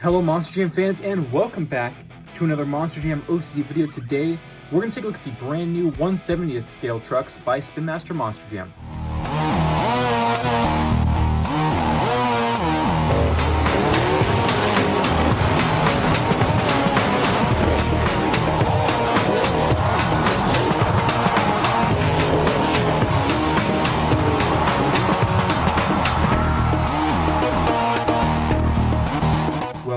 Hello Monster Jam fans, and welcome back to another Monster Jam OCD video. Today we're going to take a look at the brand new 1/70th scale trucks by Spin Master Monster Jam.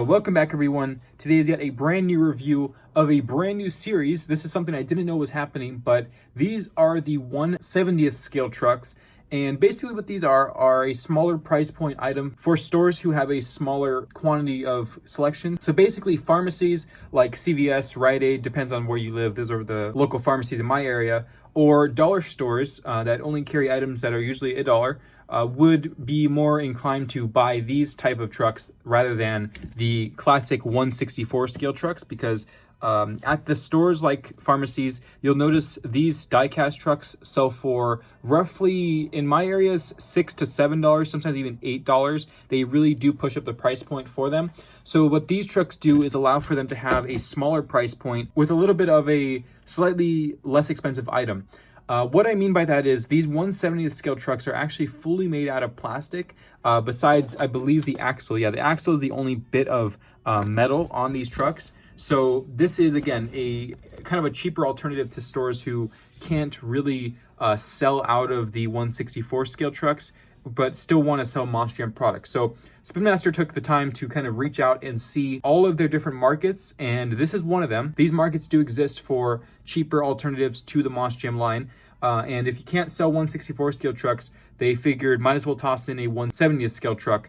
Welcome back everyone. Today is yet a brand new review of a brand new series. This is something I didn't know was happening, but these are the 1/70th scale trucks. And basically what these are a smaller price point item for stores who have a smaller quantity of selection. So basically pharmacies like CVS, Rite Aid, depends on where you live. Those are the local pharmacies in my area, or dollar stores that only carry items that are usually $1. Would be more inclined to buy these type of trucks rather than the classic 1/64 scale trucks, because at the stores like pharmacies, you'll notice these die-cast trucks sell for roughly, in my areas, $6 to $7, sometimes even $8. They really do push up the price point for them. So what these trucks do is allow for them to have a smaller price point with a little bit of a slightly less expensive item. What I mean by that is these 1/70th scale trucks are actually fully made out of plastic, besides, I believe, the axle. Yeah, the axle is the only bit of metal on these trucks. So this is, again, a kind of a cheaper alternative to stores who can't really sell out of the 1/64 scale trucks, but still want to sell Monster Jam products. So Spin Master took the time to kind of reach out and see all of their different markets, and this is one of them. These markets do exist for cheaper alternatives to the Monster Jam line. And if you can't sell 1/64 scale trucks, they figured might as well toss in a 1/70th scale truck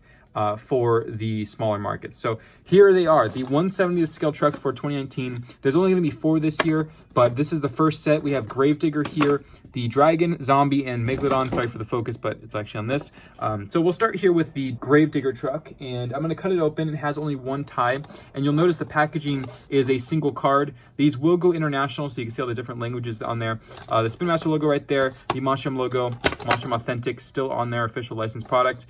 for the smaller markets. So here they are, the 1/70th scale trucks for 2019. There's only going to be 4 this year, but this is the first set. We have Gravedigger here, the Dragon, Zombie, and Megalodon. Sorry for the focus, but it's actually on this. So we'll start here with the Gravedigger truck, and I'm going to cut it open. It has only one tie, and you'll notice the packaging is a single card. These will go international, so you can see all the different languages on there. The Spin Master logo right there, the Monster Jam logo, Monster Jam Authentic still on their official licensed product,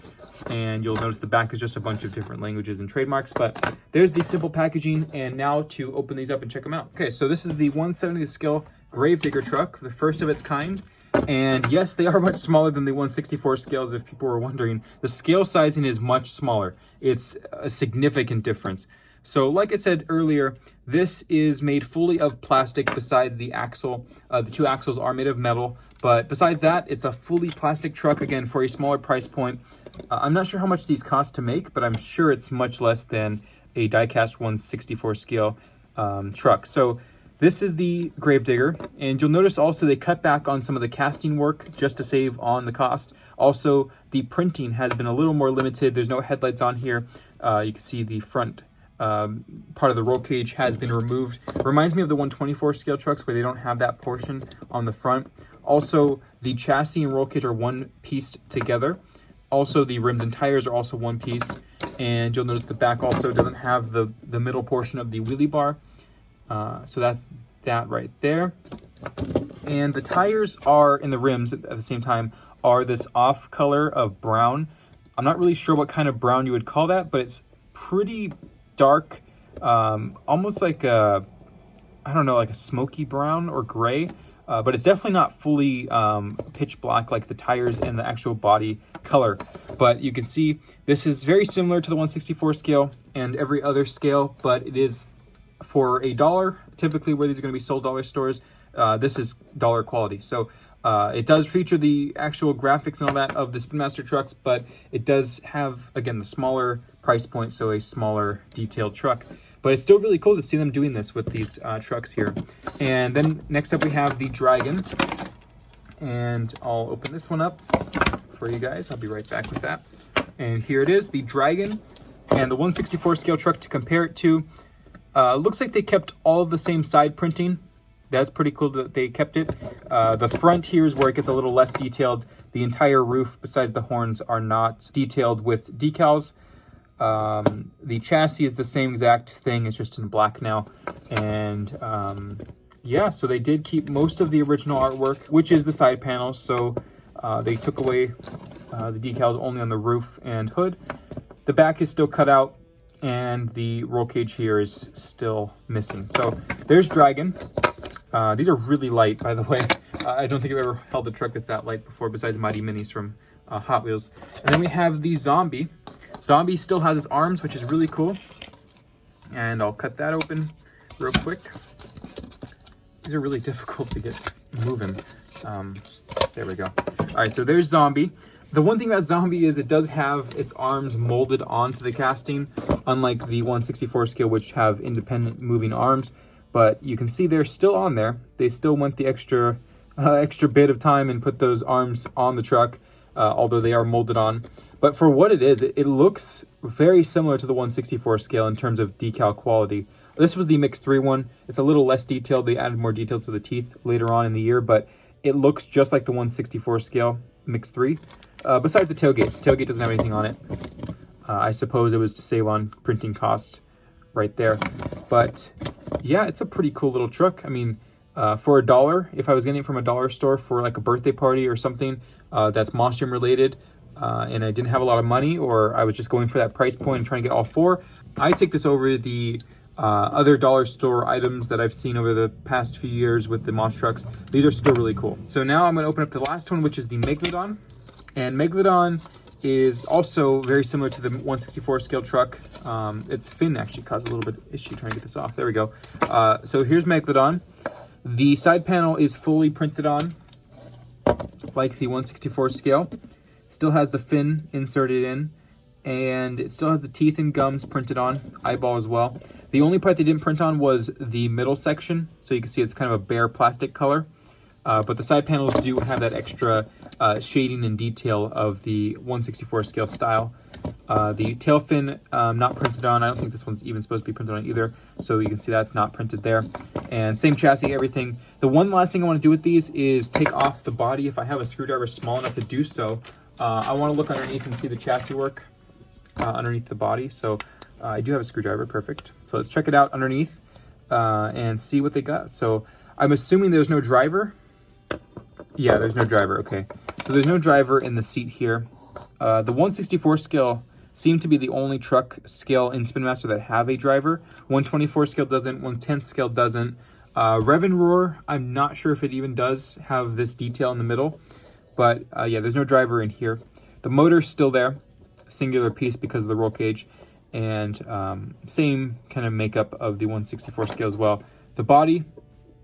and you'll notice the back is just a bunch of different languages and trademarks. But there's the simple packaging, and now to open these up and check them out. Okay, so this is the 1/70th scale Gravedigger truck, the first of its kind. And yes, they are much smaller than the 1/64 scales, if people were wondering. The scale sizing is much smaller. It's a significant difference. So like I said earlier, this is made fully of plastic besides the axle. The 2 axles are made of metal, but besides that, it's a fully plastic truck, again, for a smaller price point. I'm not sure how much these cost to make, but I'm sure it's much less than a die-cast 1/64 scale truck. So this is the Gravedigger, and you'll notice also they cut back on some of the casting work just to save on the cost. Also, the printing has been a little more limited. There's no headlights on here. You can see the front part of the roll cage has been removed. Reminds me of the 1/24 scale trucks where they don't have that portion on the front. Also, the chassis and roll cage are one piece together. Also, the rims and tires are also one piece. And you'll notice the back also doesn't have the middle portion of the wheelie bar. So that's that right there. And the tires are, in the rims at the same time, are this off color of brown. I'm not really sure what kind of brown you would call that, but it's pretty dark, almost like a, I don't know, like a smoky brown or gray, but it's definitely not fully pitch black like the tires and the actual body color. But you can see this is very similar to the 1/64 scale and every other scale, but it is for $1, typically where these are going to be sold dollar stores. This is dollar quality. So it does feature the actual graphics and all that of the Spin Master trucks, but it does have, again, the smaller price point, so a smaller detailed truck. But it's still really cool to see them doing this with these trucks here. And then next up we have the Dragon, and I'll open this one up for you guys. I'll be right back with that. And here it is, the Dragon, and the 1/64 scale truck to compare it to. Looks like they kept all of the same side printing. That's pretty cool that they kept it. The front here is where it gets a little less detailed. The entire roof, besides the horns, are not detailed with decals. The chassis is the same exact thing. It's just in black now. And yeah, so they did keep most of the original artwork, which is the side panels. So they took away the decals only on the roof and hood. The back is still cut out. and the roll cage here is still missing. So there's Dragon. These are really light, by the way. I don't think I've ever held a truck that's that light before, besides Mighty Minis from Hot Wheels. And then we have the Zombie. Zombie still has his arms, which is really cool. And I'll cut that open real quick. These are really difficult to get moving. There we go. All right, so there's Zombie. The one thing about Zombie is it does have its arms molded onto the casting, unlike the 1/64 scale, which have independent moving arms. But you can see they're still on there. They still went the extra bit of time and put those arms on the truck, although they are molded on. But for what it is, it looks very similar to the 1/64 scale in terms of decal quality. This was the Mix 3 one. It's a little less detailed. They added more detail to the teeth later on in the year, but it looks just like the 1/64 scale Mix 3. Besides the tailgate. The tailgate doesn't have anything on it. I suppose it was to save on printing cost right there. But yeah, it's a pretty cool little truck. I mean, for $1, if I was getting it from a dollar store for like a birthday party or something that's Monster Jam related, and I didn't have a lot of money, or I was just going for that price point and trying to get all four, I take this over the other dollar store items that I've seen over the past few years with the monster trucks. These are still really cool. So now I'm going to open up the last one, which is the Megalodon. And Megalodon is also very similar to the 1/64 scale truck. Its fin actually caused a little bit of issue trying to get this off. There we go. So here's Megalodon. The side panel is fully printed on, like the 1/64 scale. Still has the fin inserted in, and it still has the teeth and gums printed on, eyeball as well. The only part they didn't print on was the middle section, so you can see it's kind of a bare plastic color. But the side panels do have that extra shading and detail of the 1/64 scale style. The tail fin not printed on. I don't think this one's even supposed to be printed on either. So you can see that's not printed there. And same chassis, everything. The one last thing I want to do with these is take off the body. If I have a screwdriver small enough to do so, I want to look underneath and see the chassis work underneath the body. So I do have a screwdriver, perfect. So let's check it out underneath and see what they got. So I'm assuming there's no driver. Yeah, there's no driver, okay. So there's no driver in the seat here. The 1/64 scale seemed to be the only truck scale in Spin Master that have a driver. 1/24 scale doesn't, 1/10 scale doesn't. Rev and Roar, I'm not sure if it even does have this detail in the middle. But yeah, there's no driver in here. The motor's still there, singular piece because of the roll cage. And same kind of makeup of the 1/64 scale as well. The body,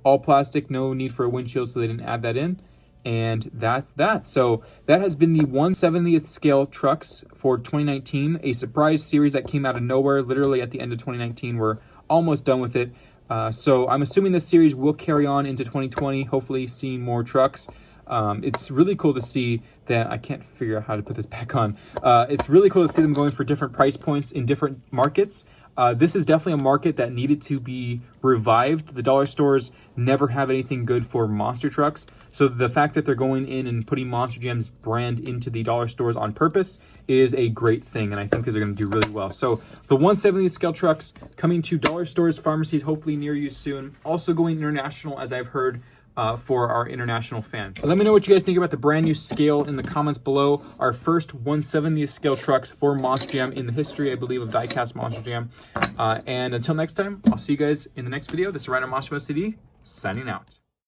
all plastic, no need for a windshield, so they didn't add that in. And that's that. So that has been the 1/70th scale trucks for 2019, a surprise series that came out of nowhere, literally at the end of 2019. We're almost done with it. So I'm assuming this series will carry on into 2020, hopefully seeing more trucks. It's really cool to see that, I can't figure out how to put this back on. It's really cool to see them going for different price points in different markets. This is definitely a market that needed to be revived. The dollar stores never have anything good for monster trucks. So the fact that they're going in and putting Monster Jam's brand into the dollar stores on purpose is a great thing. And I think they're going to do really well. So the 1/70th scale trucks coming to dollar stores, pharmacies, hopefully near you soon. Also going international, as I've heard, for our international fans. So let me know what you guys think about the brand new scale in the comments below. Our first 1/70th scale trucks for Monster Jam in the history, I believe, of diecast Monster Jam. And until next time, I'll see you guys in the next video. This is Ryan on Monster Jam CD, signing out.